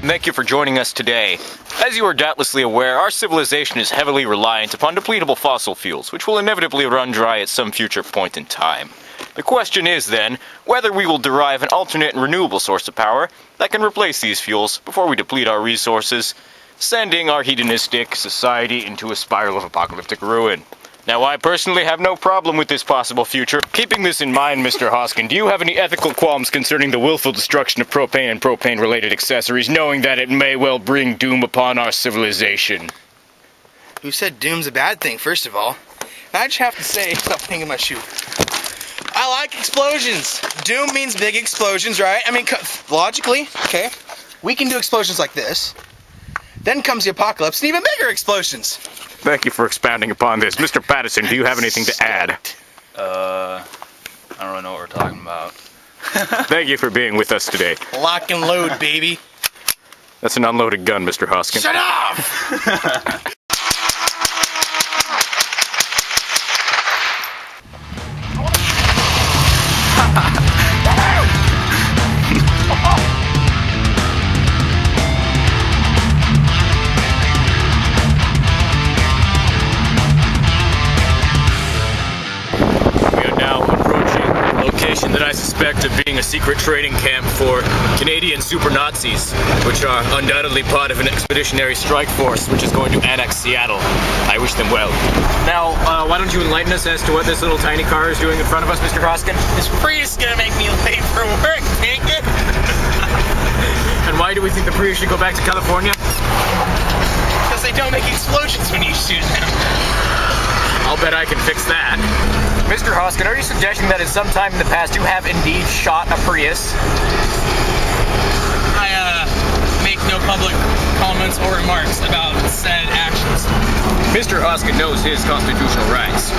Thank you for joining us today. As you are doubtlessly aware, our civilization is heavily reliant upon depletable fossil fuels, which will inevitably run dry at some future point in time. The question is, then, whether we will derive an alternate and renewable source of power that can replace these fuels before we deplete our resources, sending our hedonistic society into a spiral of apocalyptic ruin. Now, I personally have no problem with this possible future. Keeping this in mind, Mr. Hoskin, do you have any ethical qualms concerning the willful destruction of propane and propane-related accessories, knowing that it may well bring doom upon our civilization? Who said doom's a bad thing, first of all? I just have to say, stop hanging my shoe. I like explosions. Doom means big explosions, right? I mean, logically, okay? We can do explosions like this. Then comes the apocalypse and even bigger explosions. Thank you for expounding upon this. Mr. Patterson, do you have anything to add? I don't really know what we're talking about. Thank you for being with us today. Lock and load, baby. That's an unloaded gun, Mr. Hoskin. Shut up! That I suspect of being a secret training camp for Canadian super Nazis, which are undoubtedly part of an expeditionary strike force which is going to annex Seattle. I wish them well. Now, why don't you enlighten us as to what this little tiny car is doing in front of us, Mr. Hoskin? This Prius is gonna make me late for work, dang it! And why do we think the Prius should go back to California? Because they don't make explosions when you shoot them. I'll bet I can fix that. Mr. Hoskin, are you suggesting that at some time in the past you have indeed shot a Prius? I make no public comments or remarks about said actions. Mr. Hoskin knows his constitutional rights.